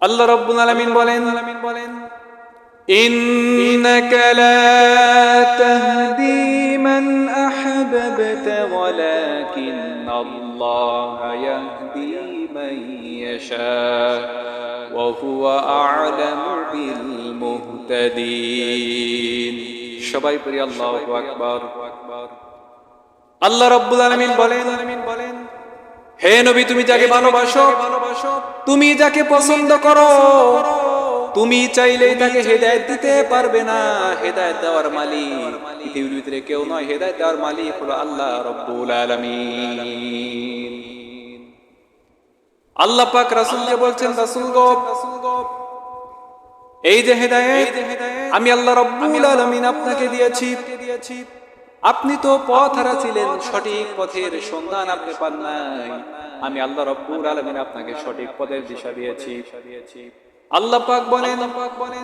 আল্লাহ রাব্বুল আলামিন বলেন ইন্নাকা লা তাহদি মান আহবাবতা ওয়ালাকিন্নাল্লাহা ইয়াহদি মান ইয়াশা ওয়া হুয়া আ'লামু বিল মুহতাদিন। সবাই পড়ি আল্লাহু আকবার। আল্লাহ রাব্বুল আলামিন বলেন, হে নবী, তুমি যাকে ভালোবাসো, তুমি যাকে পছন্দ করো, তুমি চাইলেই তাকে হেদায়েত দিতে পারবে না। হেদায়েত দেওয়ার মালিক পৃথিবীর ভিতরে কেউ নয়, হেদায়েত দেওয়ার মালিক হলো আল্লাহ রাব্বুল আলামিন। আল্লাহ পাক রাসূলকে বলছেন, রাসূল গো, এই যে হেদায়েত আমি আল্লাহ রাব্বুল আলামিন আপনাকে দিয়েছি, আপনি তো পথহারা ছিলেন, সঠিক পথের সন্ধান আপনি পান নাই। আমি আল্লাহ রাব্বুল আলামিন আপনাকে সঠিক পথের দিশা দিয়েছি। আল্লাহ পাক বলেন,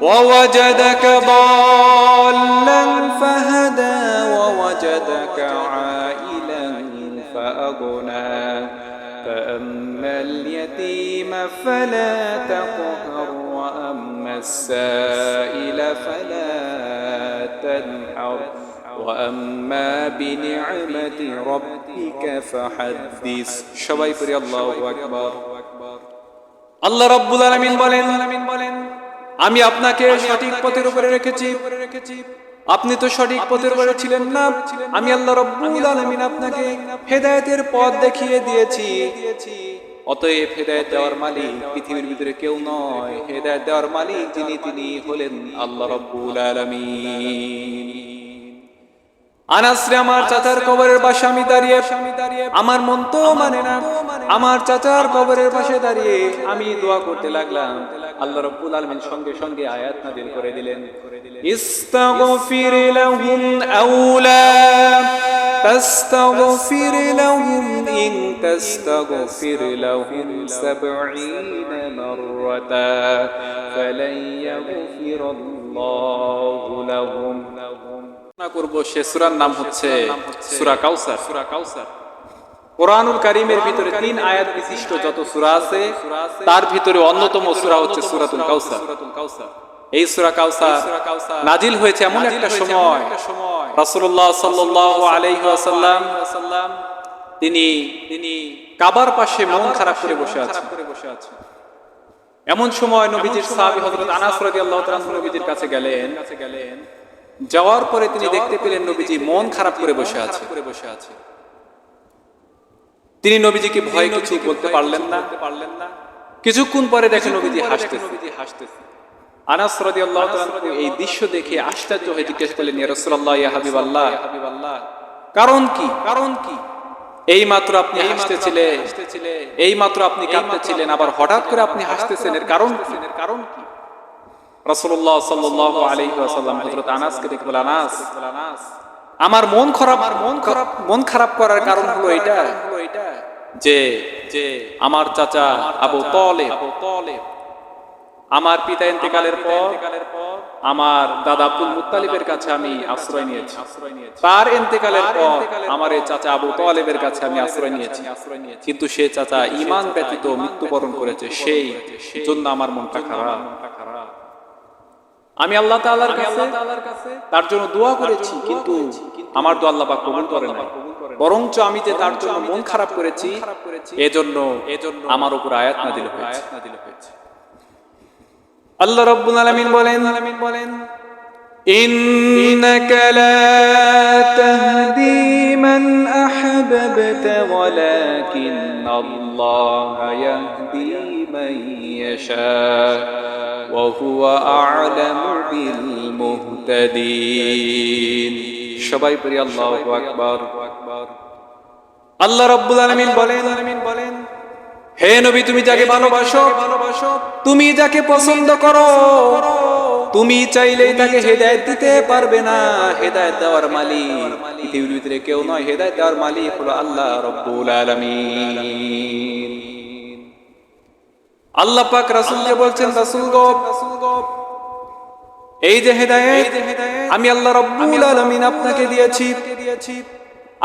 ওয়া ওয়াজাদাকা দাল্লান ফাহাদা ওয়া ওয়াজাদাকা আইলান ফাআগনা ফাআম্মাল ইয়াতীমা ফালা তাকহার ওয়া আম্মাস সাইলা ফালা তানহার ওয়া আম্মা বিনি'মাতি রাব্বিকা ফাহাদ্দিস। সবাই পড়ি আল্লাহু আকবার। আল্লাহ রাব্বুল আলামিন বলেন, আমি আপনাকে সঠিক পথের উপরে রেখেছি, আপনি তো সঠিক পথের উপরে ছিলেন না। আমি আল্লাহ রাব্বুল আলামিন আপনাকে হেদায়েতের পথ দেখিয়ে দিয়েছি। অতএব হেদায়েত দেওয়ার মালিক পৃথিবীর ভিতরে কেউ নয়, হেদায়েত দেওয়ার মালিক যিনি, তিনি হলেন আল্লাহ রাব্বুল আলামিন। আনাস রে, আমার চাচার কবরের পাশে আমি দাঁড়িয়ে, আমার মন তো মানে না, আমার চাচার কবরের পাশে দাঁড়িয়ে আমি দোয়া করতে লাগলাম। আল্লাহ রাব্বুল আলামিন সঙ্গে সঙ্গে আয়াত নাযিল করে দিলেন, ইস্তাগফির লাহুম আও লা তাস্তাগফির লাহুম ইন তাস্তাগফির লাহুম ৭০ মাররাতা ফালান ইয়াগফিরাল্লাহু লাহুম। করব সে সূরার নাম হচ্ছে সূরা কাউসার। কোরআনুল কারীমের ভিতরে ৩ আয়াত বিশিষ্ট যত সূরা আছে তার ভিতরে অন্যতম সূরা হচ্ছে সূরাতুল কাউসার। এই সূরা কাউসার নাজিল হয়েছে এমন একটা সময়, রাসূলুল্লাহ সাল্লাল্লাহু আলাইহি ওয়াসাল্লাম তিনি কাবার পাশে মন খারাপ করে বসে আছেন। এমন সময় নবীজির সাহাবী হযরত আনাস রাদিয়াল্লাহু তাআলা নবীজির কাছে গেলেন। যাওয়ার পরে তিনি দেখতে পেলেন নবীজি মন খারাপ করে বসে আছে। তিনি নবীজিকে ভয় কিছু বলতে পারলেন না। কিছুক্ষণ পরে দেখেন নবীজি হাসতেছে। আনাস রাদিয়াল্লাহু তাআলা এই দৃশ্য দেখে আশ্চর্য হয়ে জিজ্ঞেস করলেন, ইয়া রাসূলুল্লাহ, ইয়া হাবিবাল্লাহ, কারণ কি? এই মাত্র আপনি হাসতেছিলেন, এই মাত্র আপনি কাঁদতেছিলেন, আবার হঠাৎ করে আপনি হাসতেছেন, এর কারণ কি? রাসূলুল্লাহ সাল্লাল্লাহু আলাইহি ওয়াসাল্লাম হযরত আনাসকে দেখে বলেন, আনাস, আমার মন খারাপ করার কারণ হলো এটা যে আমার চাচা আবু তালেব, আমার পিতা ইন্তেকালের পর আমার দাদা আব্দুল মুত্তালিবের কাছে আমি আশ্রয় নিয়েছি। তার ইন্তেকালের পর আমার এই চাচা আবু তালেবের কাছে আমি আশ্রয় নিয়েছি, কিন্তু সে চাচা ঈমান ব্যতীত মৃত্যুবরণ করেছে, সেই জন্য আমার মনটা খারাপ। আমি আল্লাহ তাআলার কাছে তার জন্য দোয়া করেছি, কিন্তু আমার দোয়া আল্লাহ পাক কবুল করেন না, বরঞ্চ আমি যে তার জন্য মন খারাপ করেছি এজন্য আমার উপর আয়াত নাযিল হয়েছে। আল্লাহ রাব্বুল আলামিন বলেন, ইন্নাকা লা তাহদি মান আহবাবতা ওয়ালাকিন্নাল্লাহা ইয়াহদি মান ইয়াশা ওয়া হুয়া আ'লামু বিল মুহতাদিন। সবাই পড়ি আল্লাহু আকবার। আল্লাহ রাব্বুল আলামিন বলেন, হে নবী, তুমি যাকে ভালোবাসো, তুমি যাকে পছন্দ করো, তুমি চাইলেই তাকে হেদায়েত দিতে পারবে না। হেদায়েত দেওয়ার মালিক পৃথিবীর ভিতরে কেউ নয়, হেদায়েত দেওয়ার মালিক হলো আল্লাহ রাব্বুল আলামিন। আল্লাহ পাক রাসূলকে বলছেন, রাসূল গো, এই যে হেদায়েত আমি আল্লাহ রাব্বুল আলামিন আপনাকে দিয়েছি,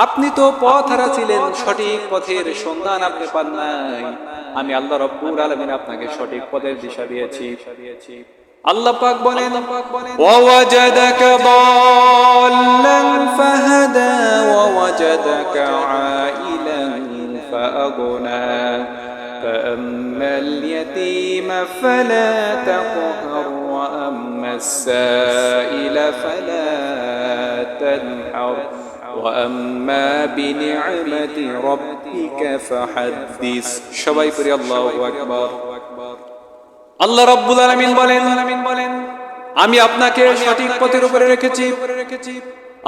আপনি তো পথহারা ছিলেন, সঠিক পথের সন্ধান আপনি পান নাই। আমি আল্লাহ রাব্বুল আলামিন আপনাকে সঠিক পথের দিশা দিয়েছি। আল্লাহ পাক বলেন ওয়াজাদাকা দাল্লান ফাহাদা ওয়াজাদাকা আইলান ফাআগনা فأما اليتيم فلا تقهر وأما السائل فلا تنحر وأما بنعمة ربك فحدث সবাই পড়ি আল্লাহু আকবার। আল্লাহ রাব্বুল আলামিন বলেন আমি আপনাকে সঠিক পথের উপরে রেখেছি,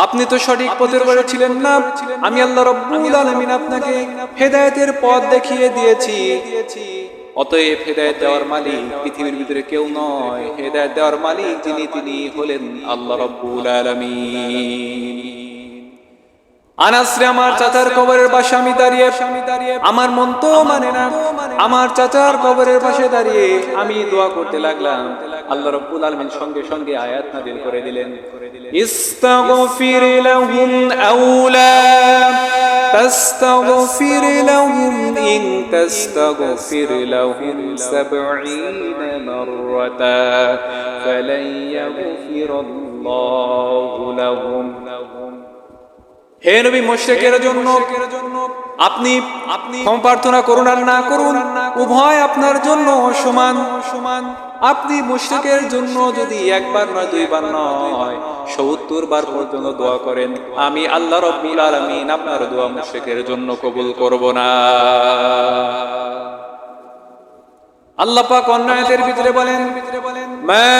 আপনি তো সঠিক পথের উপরে ছিলেন না। আমি আল্লাহ রাব্বুল আলামিন আপনাকে হেদায়েতের পথ দেখিয়ে দিয়েছি। অতএব হেদায়েত দেওয়ার মালিক পৃথিবীর ভিতরে কেউ নয়, হেদায়েত দেওয়ার মালিক তিনি হলেন আল্লাহ রাব্বুল আলামিন। আনাসরে আমার চাচার কবরের পাশে আমি দাঁড়িয়ে আমার মন তো মানে না, আমার চাচার কবরের পাশে দাঁড়িয়ে আমি দোয়া করতে লাগলাম। আল্লাহ রাব্বুল আলামিন সঙ্গে সঙ্গে আয়াত নাযিল করে দিলেন ইস্তাগফির লাহুম আও লা তাস্তাগফির লাহুম ইন তাস্তাগফির লাহুম ৭০ মাররাতা ফালান ইয়াগফিরাল্লাহু লাহুম। হে নবী, মুশরিকের জন্য আপনি ক্ষমা প্রার্থনা করুন আর না করুন উভয় আপনার জন্য সমান। আপনি মুশরিকের জন্য যদি একবার নয় দুইবার নয় ৭০ বার পর্যন্ত দোয়া করেন, আমি আল্লাহ রাব্বুল আলামিন আপনার দোয়া মুশরিকের জন্য কবুল করব না। আল্লাহ পাক অন্য আয়াতের ভিতরে বলেন মা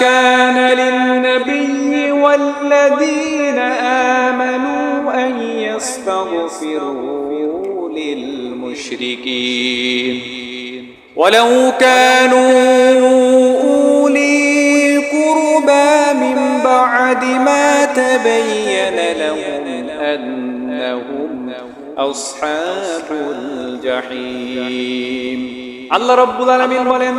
কানা লিন-নাবিয়্যি ওয়াল-লাযীনা আমানু আন ইস্তাগফিরু লিল-মুশরিকিন ওয়ালাউ কানু উলি কুরবা মিন বা'দি মা তাবায়্যানা লাহুম আন্নাহুম আসহাবুল জাহিম। আল্লাহ রাব্বুল আলামিন বলেন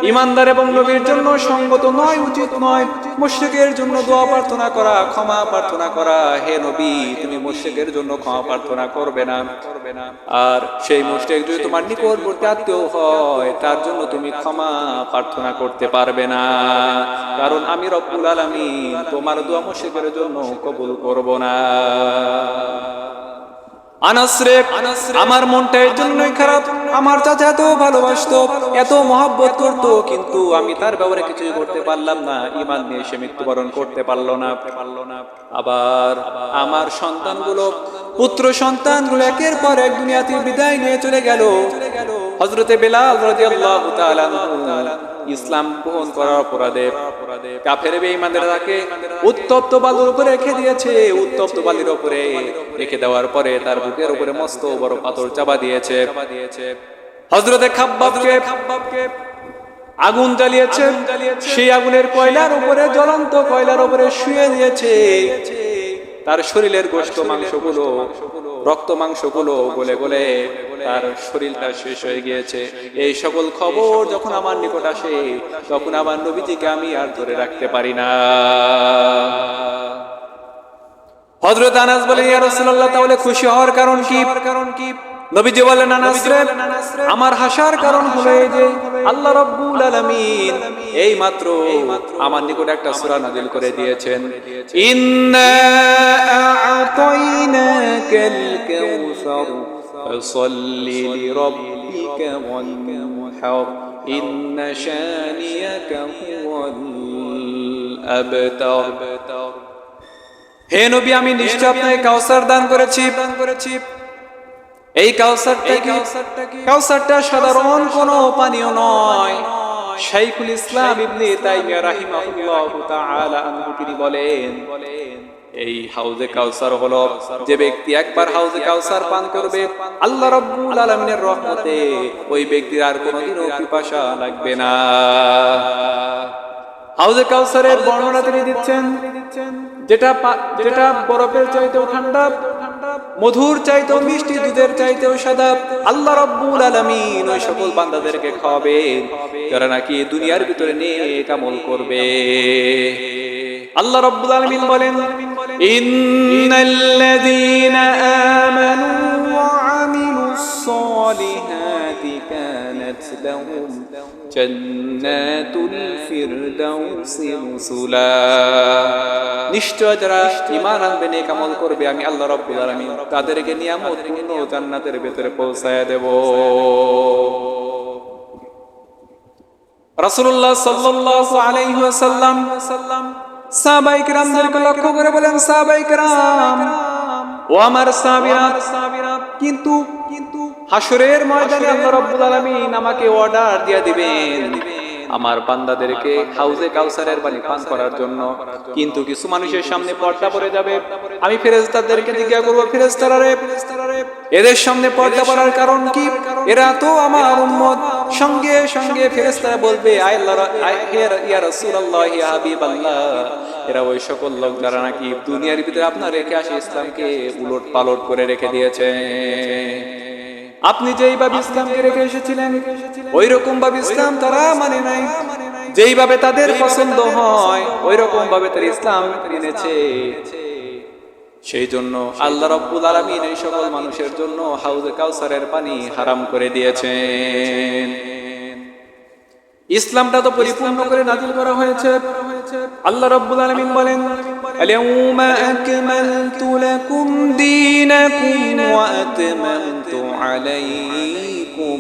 ঈমানদার এবং নবীর জন্য সঙ্গত নয়, উচিত নয় মুশরিকের জন্য দোয়া প্রার্থনা করা, ক্ষমা প্রার্থনা করা। হে নবী, তুমি মুশরিকের জন্য ক্ষমা প্রার্থনা করবে না, আর সেই মুশরিক যদি তোমার নিকটবর্তী আত্মীয় হয় তার জন্য তুমি ক্ষমা প্রার্থনা করতে পারবে না, কারণ আমি রব্বুল আলামিন তোমার দোয়া মুশরিকের জন্য কবুল করব না। আনাসরে আমার মনটা এর জন্যই খারাপ। আমার চাচা এত ভালোবাসতো, এত মহব্বত করতো, কিন্তু আমি তার ব্যাপারে কিছুই করতে পারলাম না। ঈমান নিয়ে সে মৃত্যুবরণ করতে পারলো না। আবার আমার সন্তানগুলো, পুত্র সন্তানগুলো একের পর এক দুনিয়াতে বিদায় নিয়ে চলে গেল। হযরতে বেলাল রাদিয়াল্লাহু তাআলা ইসলাম গ্রহণ করার অপরাধে কাফের বেঈমানরা তাকে উত্তপ্ত বালুর উপরে রেখে দিয়েছে। উত্তপ্ত বালির উপরে রেখে দেওয়ার পরে তার বুকের উপরে মস্ত বড় পাথর চাপা দিয়েছে। হযরতে খাব্বাবকে আগুন জ্বালিয়েছে, সেই আগুনের কয়লার উপরে, জ্বলন্ত কয়লার উপরে শুয়ে দিয়েছে। তার শরীরের গোশত মাংসগুলো, রক্ত মাংসগুলো গলে গলে তার শরীরটা শেষ হয়ে গিয়েছে। এই সকল খবর যখন আমার নিকট আসে তখন আমার নবীজিকে আমি আর ধরে রাখতে পারি না। হযরত আনাস বলেন ইয়া রাসূলুল্লাহ, তাহলে খুশি হওয়ার কারণ কি? নবীজি বলেন আনাস রে, আমার হাসার কারণ হলো এই যে আল্লাহ রাব্বুল আলামিন এই মাত্র আমার নিকট একটা সূরা নাযিল করে দিয়েছেন ইন্না আ'তাইনাকাল কাউসার ফাসাল্লি লিরাব্বিকা ওয়ানহার ইন্না শানিয়াকা হুয়াল আবতার। হে নবী, আমি নিশ্চয় আপনাকে কাউসার দান করেছি। এই কাউসারটা সাধারণ কোনো পানীয় নয়। শাইখুল ইসলাম ইবনে তাইমিয়া রাহিমাহুল্লাহু তাআলা আনহু তিনি বলেন, এই হাউজে কাউসার হলো, যে ব্যক্তি একবার হাউজে কাউসার পান করবে আল্লাহ রাব্বুল আলামিনের রহমতে ওই ব্যক্তির আর কোনোদিনও পিপাসা লাগবে না। হাউজে কাউসারের বর্ণনা তিনি দিচ্ছেন, যেটা বরফের চাইতেও ঠান্ডা, মধুর চাইতেও মিষ্টি, দুধের চাইতেও সাদা। আল্লাহ রাব্বুল আলামিন ওই সকল বান্দাদেরকে খাওয়াবেন যারা নাকি দুনিয়ার ভিতরে নেক আমল করবে। আল্লাহ রাব্বুল আলামিন বলেন ইন্নাল্লাযীনা আমানু ওয়া আমিলুস সালিহাতি لهم جنات الفردوس نزلا নিশ্চয় যারা ঈমান আনবে নেক আমল করবে আমি আল্লাহ রাব্বুল আলামিন তাদেরকে নিয়ামতপূর্ণ জান্নাতের ভিতরে পৌঁছায় দেব রাসূলুল্লাহ সাল্লাল্লাহু আলাইহি ওয়াসাল্লাম সাহাবায়ে কিরামদেরকে লক্ষ্য করে বলেন সাহাবায়ে কিরাম ও আমার সাহাবীরা কিন্তু হাশরের ময়দানে আল্লাহ রাব্বুল আলামিন আমাকে অর্ডার দিয়ে দিবেন আমার বান্দাদেরকে হাউজে কাউসারের পানি পান করার জন্য কিন্তু কিছু মানুষের সামনে পর্দা পড়ে যাবে আমি ফেরেশতাদেরকে জিজ্ঞাসা করব ফেরেশতারা এদের সামনে পর্দা পড়ার কারণ কি এরা তো আমার উম্মত সঙ্গে সঙ্গে ফেরেশতারা বলবে ইয়া রাসূলুল্লাহ ইয়া হাবিবাল্লাহ এরা ওই সকল লোক যারা নাকি দুনিয়ার ভিতরে আপনার রেখে আসে ইসলামকে উলট পালট করে রেখে দিয়েছে আপনি যেইভাবে ইসলামকে রেখে এসেছিলেন ওই রকম ভাবে ইসলাম তারা মানে নাই যেইভাবে তাদের পছন্দ হয় ওই রকম ভাবে তারা ইসলাম এনেছে সেই জন্য আল্লাহ রাব্বুল আলামিন এই সকল মানুষের জন্য হাউজে কাউসারের পানি হারাম করে দিয়েছেন ইসলামটা তো পরিপূর্ণ করে নাযিল করা হয়েছে আল্লাহ রাব্বুল আলামিন বলেন আল-ইয়াউমা আকমালতু লাকুম দীনাকুম ওয়া আতমামতু আলাইকুম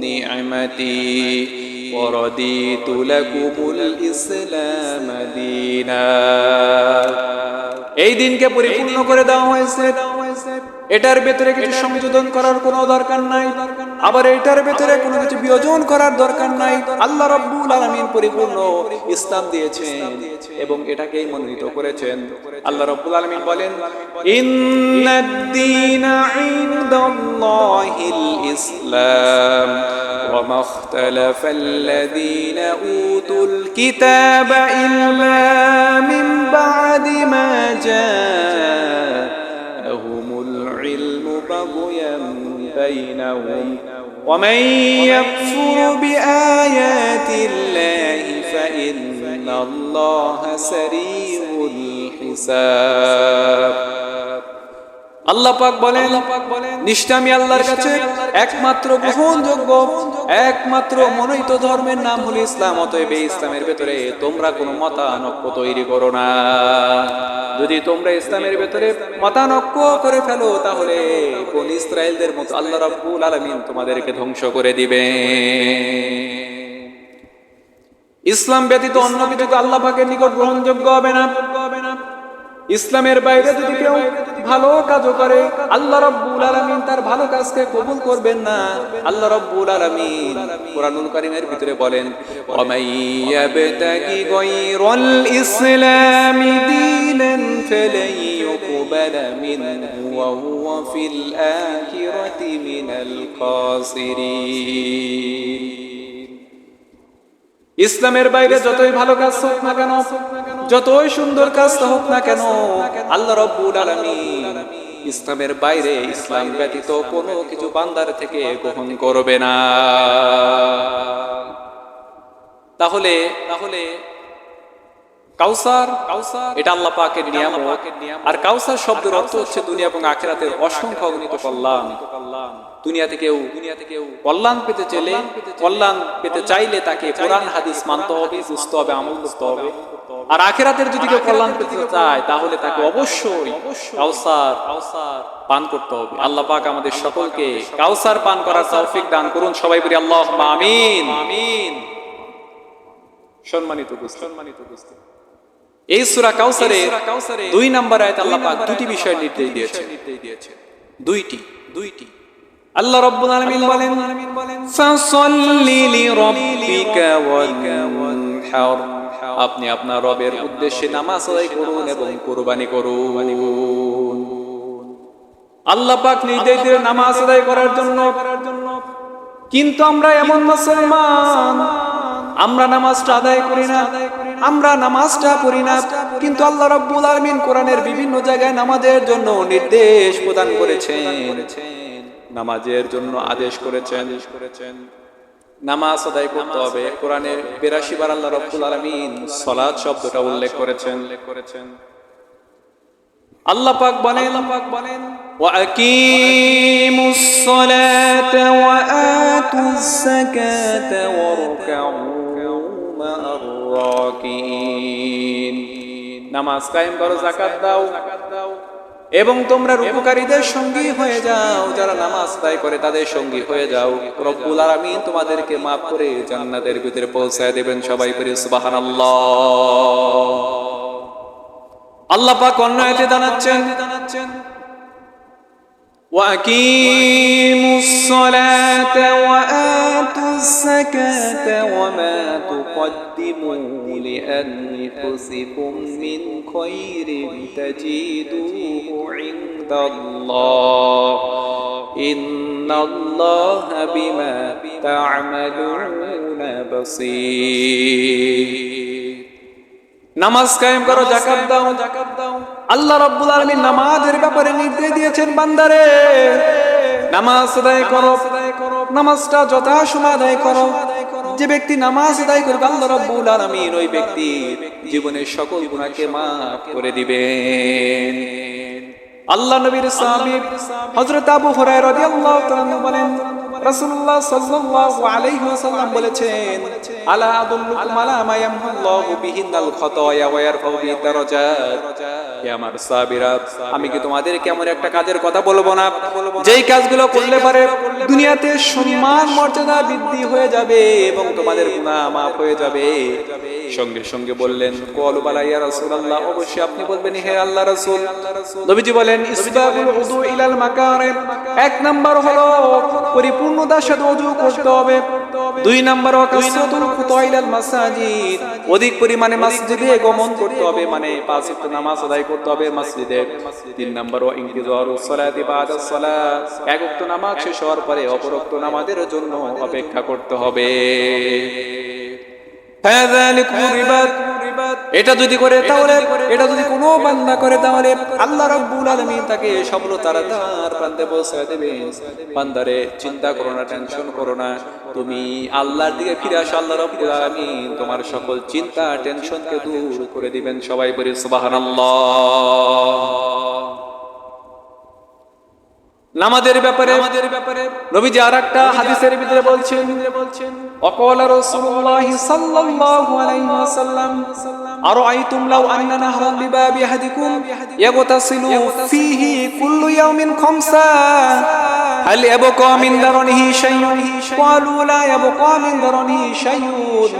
নি'মাতি ওয়া রাদিতু লাকুমুল ইসলাম দীনা এই দিনকে পরিপূর্ণ করে দেওয়া হয়েছে এটার ভিতরে কিছু সংযোজন করার কোনো দরকার নাই আবার এটার ভিতরে কোনো কিছু বিয়োজন করার দরকার নাই আল্লাহ রাব্বুল আলামিন পরিপূর্ণ ইসলাম দিয়েছেন এবং এটাকেই মনোনীত করেছেন আল্লাহ রাব্বুল আলামিন বলেন ইন্নাদ-দীনা ইনদাল্লাহিল ইসলাম ওয়া মাখতালাফাল্লাযীনা উতুল কিতাবা ইল্লা মিন বা'দি মা জাআহুমুল ইলমু বাগয়ান বাইনাহুম ওয়া মান ইয়াকফুর বিআয়াতিল্লাহি ফাইন্নাল্লাহা সারিউল হিসাব আল্লাহ পাক বলেন নিশ্চয় আমি আল্লাহর কাছে একমাত্র গ্রহণযোগ্য একমাত্র মনোনীত ধর্মের নাম হলো ইসলাম অতএব এই ইসলামের ভিতরে তোমরা কোনো মতানৈক্য তৈরি করো না যদি তোমরা ইসলামের ভিতরে মতানৈক্য করে ফেলো তাহলে বনী ইসরাঈলদের মতো আল্লাহ রাব্বুল আলামিন তোমাদেরকে ধ্বংস করে দিবেন ইসলাম ব্যতীত অন্য কিছু আল্লাহ পাকের নিকট গ্রহণযোগ্য হবে না ইসলামের বাইরে যদি কেউ ভালো কাজ করে আল্লাহ রাব্বুল আলামিন তার ভালো কাজকে কবুল করবেন না আল্লাহ রাব্বুল আলামিন কুরআনুল কারীমের ভিতরে বলেন ওয়া মাইয়াবতাগি গায়রাল ইসলামি দীনান ফালাই ইউকবালা মিনহু ওয়া হুয়া ফিল আখিরাতি মিনাল খাসিরিন ইসলামের বাইরে যতই ভালো কাজ হোক না কেন যতই সুন্দর কাজ হোক না কেন আল্লাহ রাব্বুল আলামিন ইসলামের বাইরে ইসলাম ব্যতীত কোনো কিছু বান্দার থেকে গ্রহণ করবে না তাহলে কাউসার এটা আল্লাহ পাকের নিয়ামত আর কাউসার শব্দের অর্থ হচ্ছে দুনিয়া এবং আখিরাতের অসংখ্য অগণিত কল্যাণ দুনিয়াতে কেউ কল্যাণ পেতে চাইলে তাকে কোরআন হাদিস মানতে হবে বুঝতে হবে আমল করতে হবে আর আখিরাতের যদি কেউ কল্যাণ পেতে চায় তাহলে তাকে অবশ্যই কাউসার পান করতে হবে আল্লাহ পাক আমাদের সকলকে কাউসার পান করার তৌফিক দান করুন সবাই বলি আল্লাহুম্মা আমিন সম্মানিত উপস্থিতি এই সূরা কাউসারের 2 নম্বর আয়াতে আল্লাহ পাক দুটি বিষয় নির্দেশ দিয়েছেন দুইটি আল্লাহ রাব্বুল আলামিন বলেন ফাসাল্লি লিরাব্বিকা ওয়ানহার আপনি আপনার রবের উদ্দেশ্যে নামাজ আদায় করুন এবং কুরবানি করুন আল্লাহ পাক নির্দেশ দিলেন নামাজ আদায় করার জন্য কিন্তু আমরা এমন মুসলমান আমরা নামাজটা আদায় করি না আমরা নামাজটা পড়ি না কিন্তু আল্লাহ রাব্বুল আলামিন কোরআনের বিভিন্ন জায়গায় নামাজের জন্য নির্দেশ প্রদান করেছেন নামাজের জন্য আদেশ করেছেন নামাজ আদায় করতে হবে কোরআনে 82 বার আল্লাহ রাব্বুল আলামিন সালাত শব্দটা উল্লেখ করেছেন আল্লাহ পাক বলেন وأقيموا الصلاة وآتوا الزكاة واركعوا مع الراكعين নামাজ কায়েম করো, যাকাত দাও এবং তোমরা রুকুকারীদের সঙ্গী হয়ে যাও। যারা নামাজ আদায় করে তাদের সঙ্গী হয়ে যাও। রব্বুল আলামিন তোমাদেরকে মাফ করে জান্নাতের ভিতরে পৌঁছায় দেবেন। সবাই পড়ি সুবহানাল্লাহ। আল্লাহ পাক অন্য আয়াতে জানাচ্ছেন وأقيموا الصلاة وآتوا الزكاة وما تقدموا لأنفسكم من خير تجدوه عند الله إن الله بما تعملون بصير নামাজ কায়েম করো, যাকাত দাও। আল্লাহ রাব্বুল আলামিন নামাজের ব্যাপারে নির্দেশ দিয়েছেন, বান্দারে নামাজ আদায় করো, নামাজটা যথাসময়ে আদায় করো। যে ব্যক্তি নামাজ আদায় করবে আল্লাহ রাব্বুল আলামিন ওই ব্যক্তির জীবনের সকল গুনাহকে মাফ করে দিবেন। আল্লাহ নবীর সাহাবী হযরত আবু হুরায়রা রাদিয়াল্লাহু তাআলা বলেন, রাসূলুল্লাহ সাল্লাল্লাহু আলাইহি ওয়াসাল্লাম বলেছেন, আলা আদুল্লুকুম আলা মা ইয়ামহুল্লাহু বিহিনাল খাতায়া ওয়া ইয়ারফাউ বিহি দারাজাত। হে আমার সাহাবীরা, আমি কি তোমাদের কেমন একটা কাজের কথা বলবো না, যেই কাজগুলো করলে পারে দুনিয়াতে সম্মান মর্যাদা বৃদ্ধি হয়ে যাবে এবং তোমাদের গুনাহ মাফ হয়ে যাবে। সঙ্গে সঙ্গে বললেন, ক্বালু বালা ইয়া রাসূলুল্লাহ, অবশ্যই আপনি বলবেন হে আল্লাহর রাসূল। নবীজি বলেন, ইসবাগুল উযু ইলাল মাকারিম, এক নাম্বার হলো পরিপূর্ণতার সাথে ওযু করতে হবে। দুই নাম্বার কাসরাতুল খুতা ইলাল মাসাজিদ, অধিক পরিমাণে মসজিদে গমন করতে হবে, মানে পাঁচ ওয়াক্ত নামাজ আদায় করতে হবে মসজিদে। তিন নাম্বার ইনতিজারুস সালাতি বাদাস সালাত, এক ওয়াক্ত নামাজ শেষ হওয়ার পরে অপর ওয়াক্ত নামাজের জন্য অপেক্ষা করতে হবে। এটা যদি করে তাহলে, এটা যদি কোনো বান্দা করে তাহলে আল্লাহ রাব্বুল আলামিন তাকে সফলতার দ্বার প্রান্তে পৌঁছায় দেবেন। বান্দারে চিন্তা করো না, টেনশন করো না, তুমি আল্লাহর দিকে ফিরে আসো। আল্লাহ রাব্বুল আলামিন তোমার সকল চিন্তা টেনশনকে দূর করে দিবেন। সবাই বলি সুবহানাল্লাহ। নামাজের ব্যাপারে নবীজি আরেকটা হাদিসের ভিতরে বলছেন, ওয়াকালা রাসূলুল্লাহ সাল্লাল্লাহু আলাইহি ওয়াসাল্লাম, আরাআইতুম লাউ আন্না নাহরান বিবাবি আহাদিকুম ইয়াগতাসিলু ফীহি কুল্লু ইয়াউমিন খামসা হাল ইয়াবকা মিন দারনিহি শাইউন ক্বালু লা ইয়াবকা মিন দারনিহি শাইউন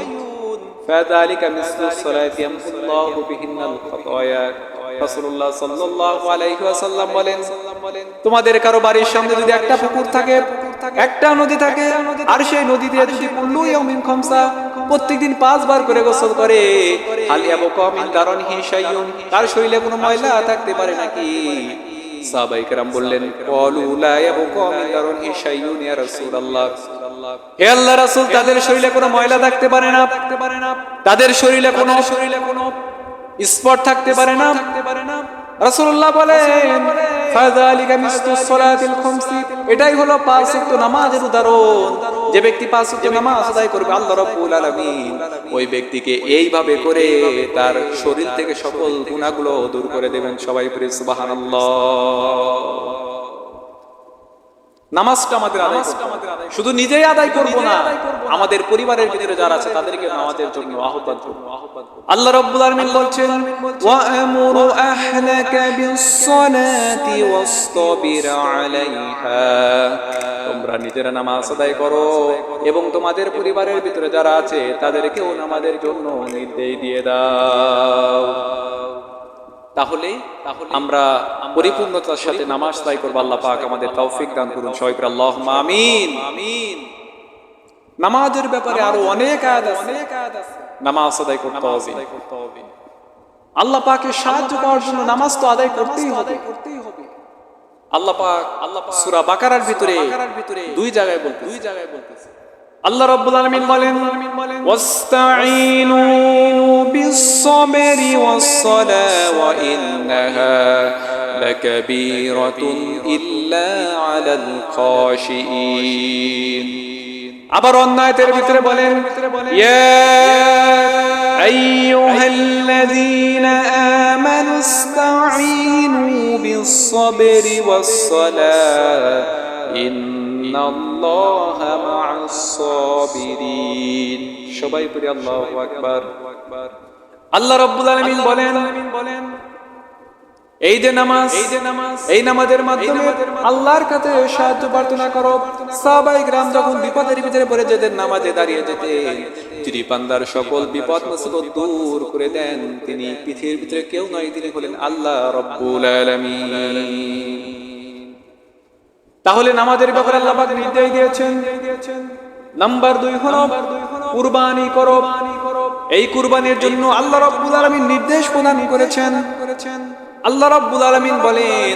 ফাযালিকা মিসলুস সালাতি ইয়ামহুল্লাহু বিহিনাল খাতায়া। রাসূলুল্লাহ সাল্লাল্লাহু আলাইহি ওয়াসাল্লাম বলেন, তোমাদের কারো বাড়ির সামনে যদি একটা পুকুর থাকে, একটা নদী থাকে, আর সেই নদী দিয়ে যদি কুল্লু ইয়াউমিন খামসা, প্রত্যেকদিন 5 বার করে গোসল করে, হাল ইয়াবকা মিন দারনিহি শাইউন, তার শরীরে কোনো ময়লা থাকতে পারে নাকি? সাহাবায়ে কেরাম বললেন, ক্বালু লা ইয়াবকা মিন দারনিহি শাইউন ইয়া রাসূলুল্লাহ, হে আল্লাহর রাসূল, তাদের শরীরে কোনো ময়লা থাকতে পারে না, তাদের শরীরে কোনো স্পট থাকতে পারে না। রাসূলুল্লাহ বলেন, ফাযালিকা মিসলুস সালাতিল খামসি, এটাই হলো 5 ওয়াক্ত নামাজের উদাহরণ। যে ব্যক্তি 5 ওয়াক্ত নামাজ আদায় করবে আল্লাহ রাব্বুল আলামিন ওই ব্যক্তিকে এইভাবে করে তার শরীর থেকে সকল গুনাহগুলো দূর করে দেবেন। সবাই পড়ি সুবহানাল্লাহ। নামাজটা আমাদের আদায় করতে হবে, শুধু নিজেই আদায় করব না, আমাদের পরিবারের ভিতরে যারা আছে তাদেরকে নামাজের জন্য আহ্বান করব। আল্লাহ রাব্বুল আলামিন বলছেন, ওয়া আমুরু আহলাকা বিস-সালাতি ওয়াসতাবির আলাইহা, তোমরা নিজেরা নামাজ আদায় করো এবং তোমাদের পরিবারের ভিতরে যারা আছে তাদেরকেও নামাজের জন্য নির্দেশ দিয়ে দাও। তাহলে আমরা পরিপূর্ণতার সাথে নামাজ আদায় করব। আল্লাহ পাক আমাদের তৌফিক দান করুন। সবাই বলি আল্লাহুম্মা আমিন। নামাজের ব্যাপারে আরো অনেক আয়াত আছে, নামাজ আদায় করতে হবে। আল্লাহ পাকের সাহায্য পাওয়ার জন্য নামাজ তো আদায় করতেই হবে। আল্লাহ পাক সূরা বাকারার ভিতরে দুই জায়গায় বলতেছে, আল্লাহ রাব্বুল আলামিন বলেন, ওয়াস্তাঈনু বিস-সাবরি ওয়াস-সালাহ ওয়া ইন্নাহা লাকাবীরাতুন ইল্লা আলাল খাশিঈন। আবার অন্য আয়াতের ভিতরে বলেন, ইয়া আইয়ুহাল্লাযীনা আমানুস্তাঈনু বিস-সাবরি ওয়াস-সালাহ ইন্নাল্লাহা মা'আস-সাবিরিন। সবাই পড়ি আল্লাহু আকবার। আল্লাহ রাব্বুল আলামিন বলেন, এই যে নামাজ, এই নামাজের মাধ্যমে আল্লাহর কাছে সাহায্য প্রার্থনা করো। সাহাবায়ে কেরাম যখন বিপদের ভিতরে পড়ে যেতেন, নামাজে দাঁড়িয়ে যেতেন, যিনি বান্দার সকল বিপদ মুসিবত দূর করে দেন তিনি পৃথিবীর ভিতরে কেউ নয়, তিনি হলেন আল্লাহ রাব্বুল আলামিন। তাহলে নামাজের ব্যাপারে আল্লাহ পাক নির্দেশ দিয়েছেন। নাম্বার 2 হলো কুরবানি করো। এই কুরবানির জন্য আল্লাহ রাব্বুল আলামিন নির্দেশ প্রদান করেছেন। আল্লাহ রাব্বুল আলামিন বলেন,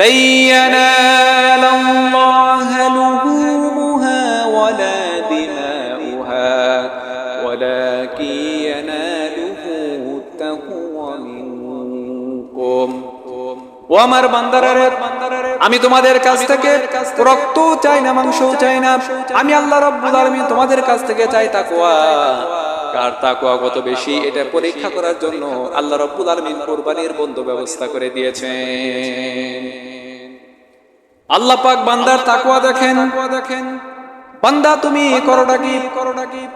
লাইয়ানালাল্লাহু লুহুমুহা ওয়ালা দিমাউহা ওয়ালাকিন ইয়ানালুহু তাকওয়া মিনকুম। ও আমার বান্দারা, আমি তোমাদের কাছ থেকে রক্ত চাই না, মাংস চাই না। আমি আল্লাহ রাব্বুল আলামিন তোমাদের কাছ থেকে চাই তাকওয়া। কার তাকওয়া কত বেশি এটা পরীক্ষা করার জন্য আল্লাহ রাব্বুল আলামিন কুরবানির বন্ধ ব্যবস্থা করে দিয়েছেন। আল্লাহ পাক বান্দার তাকওয়া দেখেন। বান্দা তুমি করোটা কি?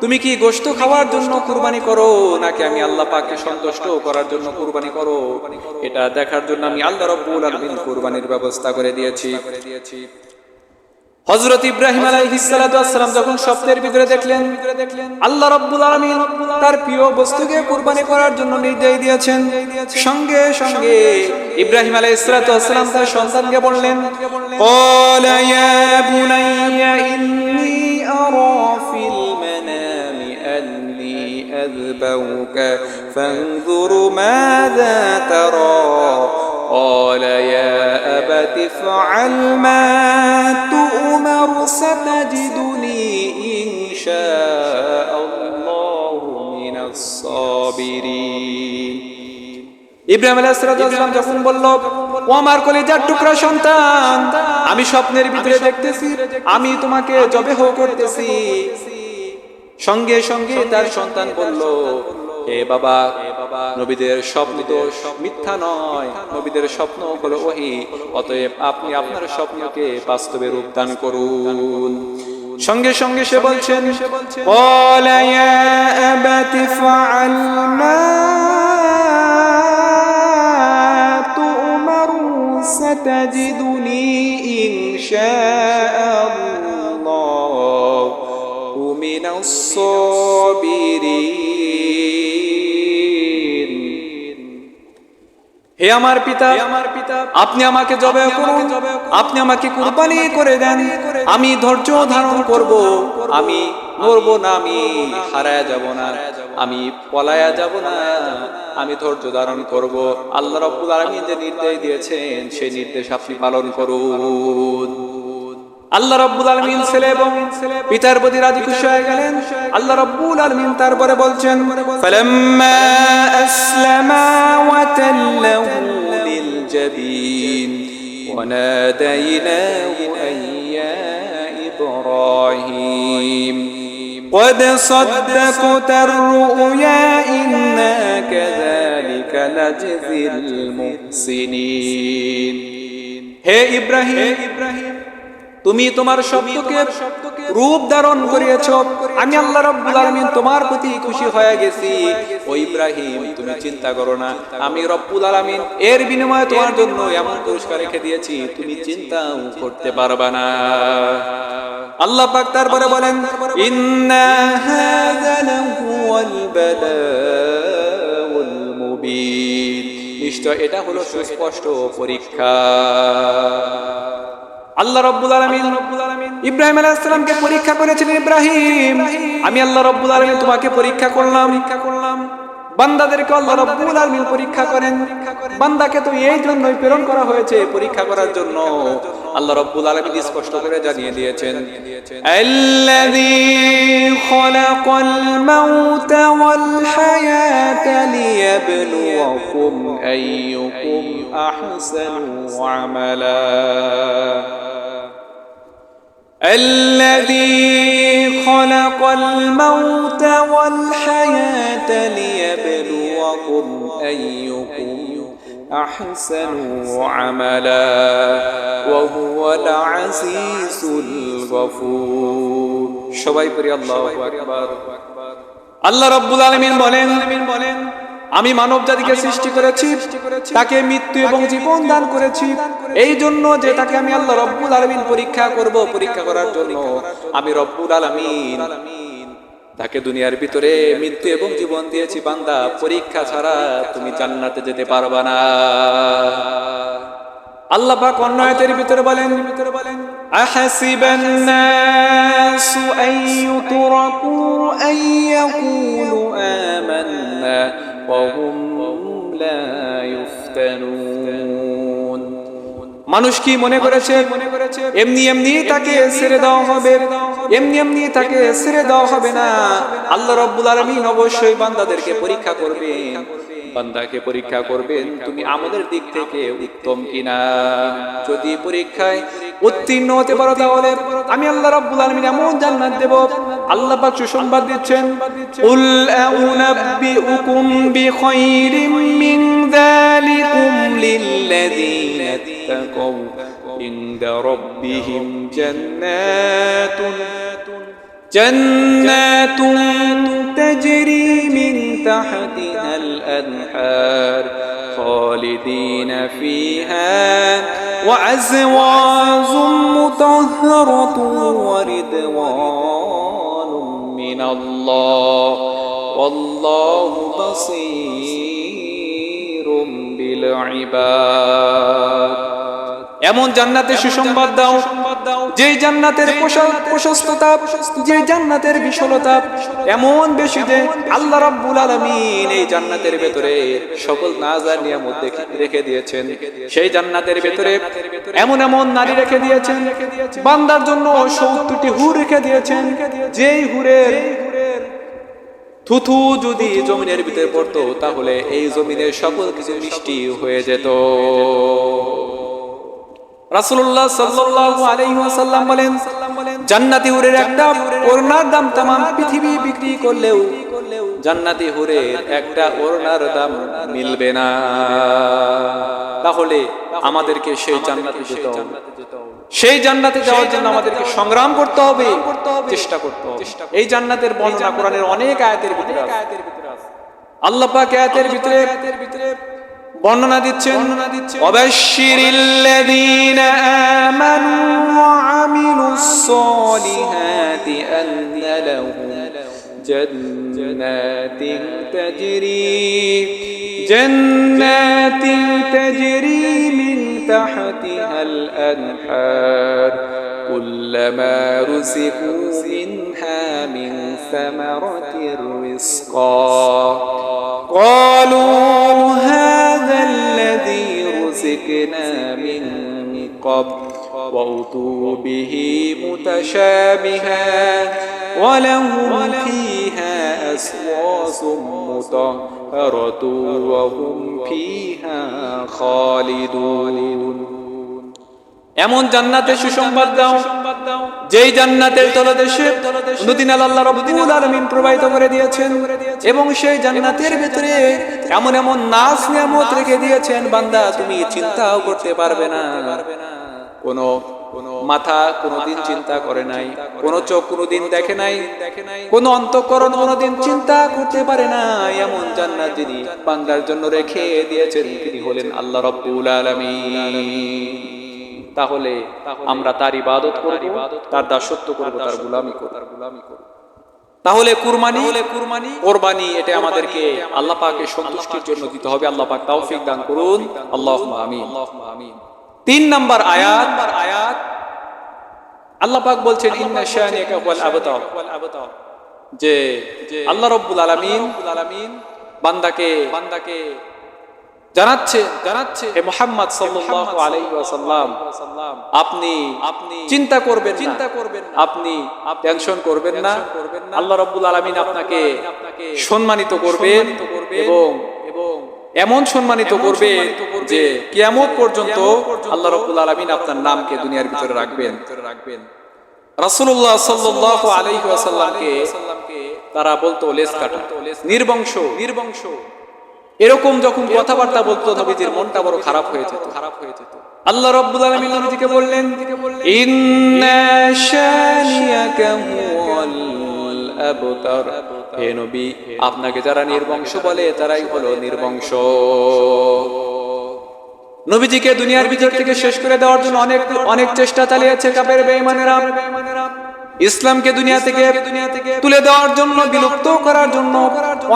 তুমি কি গোশত খাওয়ার জন্য কুরবানি করো নাকি আমি আল্লাহ পাককে সন্তুষ্ট করার জন্য কুরবানি করো? এটা দেখার জন্য আমি আল্লাহ রাব্বুল আলামিন কুরবানির ব্যবস্থা করে দিয়েছি। হযরত ইব্রাহিম আলাইহিস সালাতু ওয়াস সালাম যখন স্বপ্নের ভিতরে দেখলেন আল্লাহ রাব্বুল আলামিন তার প্রিয় বস্তুকে কুরবানি করার জন্য নির্দেশ দিয়েছেন, সঙ্গে সঙ্গে ইব্রাহিম আলাইহিস সালাতু ওয়াস সালাম তার সন্তানকে বললেন, ক্বালা ইয়া বুনাইয়া ইন্নী আরা ফিল মানামি আন্নী আযবাউকা ফানজুর মাযা তারা। قال يا أبت افعل ما تؤمر ستجدني إن شاء الله من الصابرين। ইব্রাহিম আলাইহিস সালাম যখন বলল, ও আমার কলিজার টুকরা সন্তান, আমি স্বপ্নের ভিতরে দেখতেছি আমি তোমাকে জবেহ করতেছি। সঙ্গে সঙ্গে তার সন্তান বলল, হে বাবা, নবীদের স্বপ্ন তো মিথ্যা নয়, নবীদের স্বপ্ন হলো ওহী, অতএব আপনি আপনার স্বপ্নকে বাস্তবে রূপ দান করুন। সঙ্গে সঙ্গে সে বলছেন, ক্বালা ইয়া আবাতি ফাআল মা তু'মারু সাতাজিদুনি ইনশাআল্লাহু মিনাস সাবিরিন। হে আমার পিতা, আপনি আমাকে জবেহ করুন, আপনি আমাকে কুরবানি করে দেন, আমি ধৈর্য ধারণ করব, আমি নড়ব না, আমি হারায়া যাব না, আমি পলায়া যাব না, আমি ধৈর্য ধারণ করব। আল্লাহ রাব্বুল আলামিন যে নির্দেশ দিয়েছেন সেই নির্দেশ আপনি পালন করুন। আল্লাহ রাব্বুল আলামিন ছেলে এবং পিতার প্রতি রাজি খুশি হয়ে গেলেন। আল্লাহ রাব্বুল আলামিন তারপরে বলছেন, ফালাম্মা আসলামা ওয়া তাল্লাহু লিল জাবিন ওয়া নাদাইনাহু আইয়া ইব্রাহিম قد صدقت الرؤيا إنا كذلك نجزي المحسنين। হে ইব্রাহিম, তুমি তোমার শব্দকে রূপ ধারণ করিয়েছো, আমি আল্লাহ রাব্বুল আলামিন তোমার প্রতি খুশি হয়ে গেছি। ও ইব্রাহিম, তুমি চিন্তা করো না, আমি রব্বুল আলামিন এর বিনিময়ে তোমার জন্য এমন পুরস্কার রেখে দিয়েছি তুমি চিন্তাও করতে পারবা না। আল্লাহ পাক তারপরে বলেন, ইন্না হাযা লাহুল বালাউল মুবিন। নিশ্চয় এটা হলো সুস্পষ্ট পরীক্ষা। আল্লাহ রাব্বুল আলামিন ইব্রাহিম আলাইহিস সালামকে পরীক্ষা করেছিলেন। ইব্রাহিম, আমি আল্লাহ রাব্বুল আলামিন তোমাকে পরীক্ষা করলাম। বান্দাদেরকে আল্লাহ রাব্বুল আলামিন পরীক্ষা করেন। বান্দাকে তো এই জন্যই প্রেরণ করা হয়েছে, পরীক্ষা করার জন্য। আল্লাহ রাব্বুল আলামিন স্পষ্ট করে জানিয়ে দিয়েছেন, আল্লাযী খালাকাল মাউতা ওয়াল হায়াতা লিয়াবলুয়াকুম আইয়ুকুম আহসানু আমালা। الذي خلق الموت والحياة ليبلوكم أيكم أحسنوا عملا وهو العزيز الغفور সবাই পড়ি আল্লাহু আকবার আল্লাহ রাব্বুল আলামিন বলেন আমি মানব জাতিকে সৃষ্টি করেছি তাকে মৃত্যু এবং জীবন দান করেছি এই জন্য যে তাকে আমি আল্লাহ রাব্বুল আলামিন পরীক্ষা করব পরীক্ষা করার জন্য আমি রব্বুল আলামিন তাকে দুনিয়ার ভিতরে মৃত্যু এবং জীবন দিয়েছি বান্দা পরীক্ষা ছাড়া তুমি জান্নাতে যেতে পারবে না আল্লাহ পাক অন্য আয়াতের ভিতরে বলেন আহাসিবান নাসু আইয়ুতরাকু আইয়াকুলু আমান্না ওয়া হুম লা ইফতানুন মানুষ কি মনে করেছে এমনি এমনি তাকে ছেড়ে দেওয়া হবে এমনি এমনি তাকে ছেড়ে দেওয়া হবে না আল্লাহ রাব্বুল আলামিন অবশ্যই বান্দাদেরকে পরীক্ষা করবেন বান্দাকে পরীক্ষা করবেন তুমি আমাদের দিক থেকে উত্তম কিনা যদি পরীক্ষায় উত্তীর্ণ হতে পারো তাহলে আমি আল্লাহ রাব্বুল আলামিন এমন জান্নাত দেব আল্লাহ পাক সুসংবাদ দিচ্ছেন কুল আউনাব্বিউকুম বিখাইরিম মিন যালিকুম লিল্লাযীনা ইত্তাকাউ ইনদা রাব্বিহিম জান্নাতুন تجري من تحتها الأنهار خالدين فيها وأزواج مطهرة ورضوان من الله والله بصير بالعباد এমন জান্নাতের সুসংবাদ দাও যে জান্নাতের প্রশস্ততা যে জান্নাতের বিশালতা এমন বেশি যে আল্লাহ রাব্বুল আলামিন এই জান্নাতের ভিতরে সকল নাজার নিয়ামত রেখে দিয়েছেন সেই জান্নাতের ভিতরে এমন এমন নারী রেখে দিয়েছেন বান্দার জন্য 70টি হুর রেখে দিয়েছেন যেই হুরের থুথু যদি জমিনের ভিতরে পড়তো তাহলে এই জমিনের সকল কিছু মিষ্টি হয়ে যেত রাসূলুল্লাহ সাল্লাল্লাহু আলাইহি ওয়াসাল্লাম বলেন জান্নাতি হুরের একটা ওড়নার দাম तमाम পৃথিবী বিক্রি করলেও জান্নাতি হুরের একটা ওড়নার দাম মিলবে না তাহলে আমাদেরকে সেই জান্নাতে যেতে হবে সেই জান্নাতে যাওয়ার জন্য আমাদেরকে সংগ্রাম করতে হবে চেষ্টা করতে হবে এই জান্নাতের বর্ণনা কোরআনের অনেক আয়াতের ভিতরে আছে আল্লাহ পাক আয়াতের ভিতরে বর্ণনা দিচ্ছেন ওয়াবাশশিরিল্লাযীনা আমানু ওয়া আমিলুস সালিহাতি আন্না লাহুম জান্নাতিন তাজরি মিন তাহতিহাল আনহার কুল্লামা রুযিকু মিনহা মিন সামারাতির রিজকা قالوا هذا الذي رزقنا من قبل وأتوا به متشابها ولهم فيها أزواج مطهرة وهم فيها خالدون এমন জান্নাতের সুসংবাদ দাও যেই জান্নাতের তলদেশে নদীনাল আল্লাহ রাব্বুল আলামিন প্রবাহিত করে দিয়েছেন এবং সেই জান্নাতের ভিতরে এমন এমন নাজ নিয়ামত রেখে দিয়েছেন বান্দা তুমি চিন্তাও করতে পারবে না কোনো মাথা কোনোদিন চিন্তা করে নাই কোনো চোখ কোনোদিন দেখে নাই কোনো অন্তঃকরণ কোনোদিন চিন্তা করতে পারে না এমন জান্নাত যিনি বান্দার জন্য রেখে দিয়েছেন তিনি হলেন আল্লাহ রাব্বুল আলামিন তাহলে আমরা তার ইবাদত করব তার দাসত্ব করব তার গোলামি করব তাহলে কুরবানি এটা আমাদেরকে আল্লাহ পাকের সন্তুষ্টির জন্য দিতে হবে আল্লাহ পাক তৌফিক দান করুন আল্লাহুম্মা আমিন 3 নম্বর আয়াত আল্লাহ পাক বলছেন ইন্না শানিকা ওয়াল আবতার যে আল্লাহ রাব্বুল আলামিন বান্দাকে জানাচ্ছে হে মুহাম্মদ সাল্লাল্লাহু আলাইহি ওয়াসাল্লাম আপনি চিন্তা করবেন আপনি টেনশন করবেন না আল্লাহ রাব্বুল আলামিন আপনাকে সম্মানিত করবেন এবং এমন সম্মানিত করবে যে কিয়ামত পর্যন্ত আল্লাহ রাব্বুল আলামিন আপনার নামকে দুনিয়ার ভিতরে রাখবেন রাসূলুল্লাহ সাল্লাল্লাহু আলাইহি ওয়াসাল্লামকে তারা বলতো লেজ কাটা নির্বংশ এরকম যখন কথাবার্তা বলতো নবীজির মনটা বড় খারাপ হয়ে যেত। আল্লাহ রাব্বুল আলামিন নবীজিকে বললেন, ইন্না শানিয়াকা হুয়াল আবতার, হে নবী, আপনাকে যারা নির্বংশ বলে তারাই হলো নির্বংশ। নবীজিকে দুনিয়ার ভিতর থেকে শেষ করে দেওয়ার জন্য অনেক চেষ্টা চালিয়েছে কাফের বেঈমানেরা। ইসলামকে দুনিয়া থেকে তুলে দেওয়ার জন্য, বিলুপ্ত করার জন্য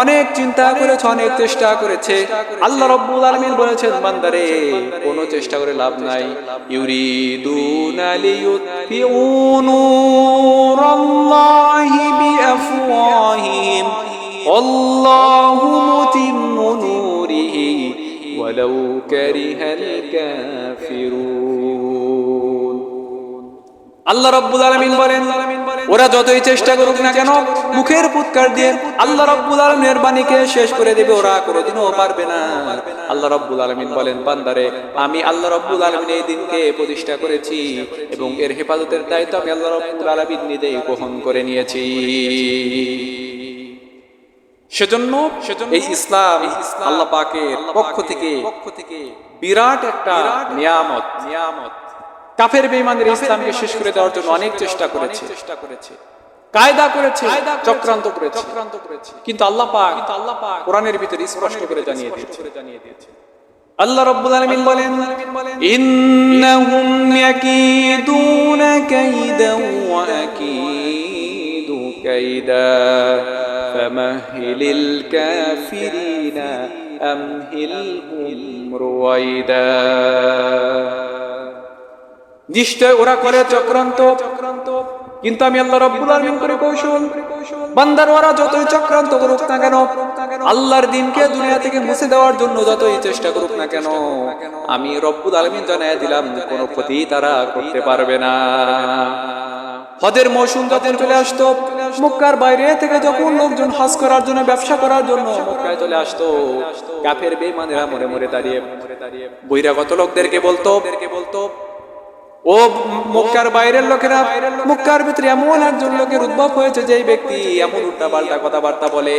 অনেক চিন্তা করেছে, অনেক চেষ্টা করেছে। আল্লাহ রাব্বুল আলামিন বলেছেন, বান্দারে কোনো চেষ্টা করে লাভ নাই। ইউরিদুনা লিয়ুতফিউ নূরাল্লাহি বিআফওয়াহিহিম আল্লাহু মুতিম্মু নূরিহি ওয়ালাউ কারিহাল কাফিরুন। আল্লাহ রাব্বুল আলামিন বলেন, ওরা যতই চেষ্টা করুক না কেন, মুখের ফুৎকার দিয়ে আল্লাহ রাব্বুল আলামিনের বাণীকে শেষ করে দেবে ওরা, কোনোদিনও পারবে না। আল্লাহ রাব্বুল আলামিন বলেন, বান্দারে আমি আল্লাহ রাব্বুল আলামিন এই দিনকে প্রতিষ্ঠা করেছি এবং এর হেফাজতের দায়িত্ব আমি আল্লাহ রাব্বুল আলামিন নিজেই গ্রহণ করে নিয়েছি। সেজন্য এই ইসলাম আল্লাহ পাকের পক্ষ থেকে বিরাট একটা নিয়ামত। কাফের বেঈমানদের ইসলামকে শেষ করে দেওয়ার জন্য অনেক চেষ্টা করেছে, কায়দা করেছে, চক্রান্ত করেছে, কিন্তু আল্লাহ পাক কোরআনের ভিতরে স্পষ্ট করে জানিয়ে দিয়েছে। আল্লাহ রাব্বুল আলামিন বলেন, ইন্নাহুম ইয়াকিদুনা কাইদান ওয়া আকিদু কাইদা ফামাহিলিল কাফিরিনা আমহিলহুম রুওয়াইদা। নিশ্চয় ওরা করে চক্রান্ত, কিন্তু আমি আল্লাহ রাব্বুল আলামিন করে কৌশল। বান্দার ওরা যতই চক্রান্ত করুক না কেন, আল্লাহর দ্বীনকে দুনিয়া থেকে মুছে দেওয়ার জন্য যতই চেষ্টা করুক না কেন, আমি রব্বুল আলামিন জানায়া দিলাম কোনো ক্ষতি তারা করতে পারবে না। হজের মৌসুম যখন চলে আসতো, মক্কার বাইরে থেকে যখন লোকজন হজ করার জন্য, ব্যবসা করার জন্য মক্কায় চলে আসতো, কাফের বেঈমানেরা মরে মরে দাঁড়িয়ে বহিরাগত লোকদেরকে বলতো, ও মক্কার বাইরের লোকেরা, মক্কার ভিতরে এমন একজন লোকের উদ্ভব হয়েছে যে ব্যক্তি এমন উল্টাপাল্টা কথাবার্তা বলে,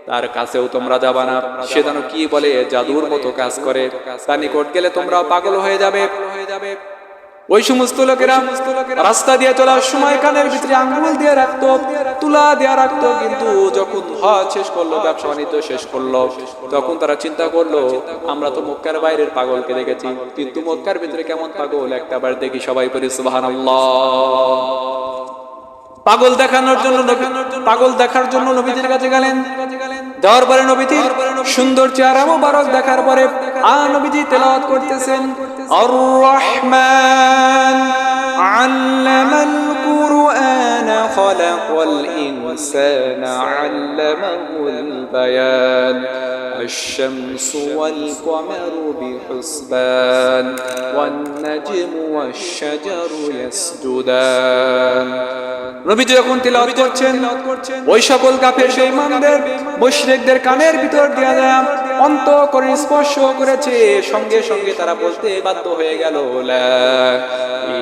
তার কাছেও তোমরা যাবা না। সে যেন কি বলে, জাদুর মতো কাজ করে, তার নিকট গেলে তোমরা পাগল হয়ে যাবে। ওই সমস্ত লোকেরা রাস্তা দিয়ে চলার সময় কানের ভিতরে আঙ্গুল দিয়ে রাখতো, তুলা দিয়ে রাখতো, কিন্তু যখন হজ শেষ করলো, ব্যবসা বাণিজ্য শেষ করলো, তখন তারা চিন্তা করলো, আমরা তো মক্কার বাইরের পাগলকে দেখেছি, কিন্তু মক্কার ভিতরে কেমন পাগল একটাবার দেখি। সবাই পড়ি সুবহানাল্লাহ। পাগল দেখার জন্য নবীজির কাছে গেলেন। যাওয়ার পরে নবীজির সুন্দর চেহারা মোবারক দেখার পরে নবীজি তেলাওয়াত করতেছেন, আর রহমান আল্লামাল কুরআন খালাকাল ইনসানা আল্লামাহুল বায়ান الشمس والقمر بحسبان والنجم والشجر يسجدان। নবীজি যখন তিলাওয়াত করছেন, ওই সকল কাফের বেঈমানদের, মুশরিকদের কানের ভিতর দিয়া যায় অন্তঃকরণ স্পর্শ করেছে। সঙ্গে সঙ্গে তারা বলতে বাধ্য হয়ে গেল, লা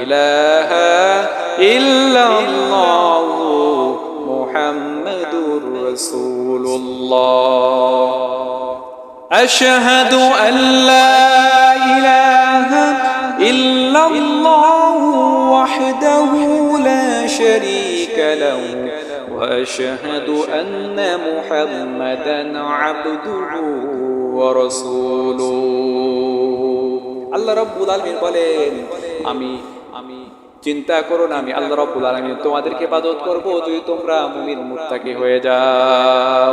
ইলাহা ইল্লাল্লাহু মুহাম্মাদুর রাসূলুল্লাহ, আশহাদু আল্লা ইলাহা ইল্লাল্লাহু ওয়াহদাহু লা শারীকা লাহু ওয়া আশহাদু আন্না মুহাম্মাদান আবদুহু ওয়া রাসূলুহু। আল্লাহ রাব্বুল আলামিন বলেন, আমি চিন্তা করো না, আমি আল্লাহ রাব্বুল আলামিন তোমাদেরকে ইবাদত করব যদি তোমরা মুমিন মুত্তাকি হয়ে যাও।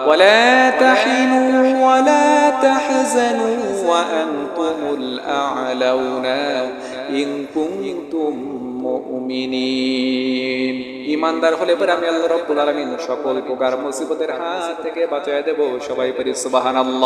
ওয়ালা তাহিনু ওয়ালা তাহজানু ওয়া আনতুমুল আ'লাউনা ইন কুনতুম মুমিনিন। ঈমানদার হলে পরে আমি আল্লাহ রাব্বুল আলামিন সকল প্রকার মুসিবতের হাত থেকে বাঁচায় দেব। সবাই পড়ি সুবহানাল্লাহ।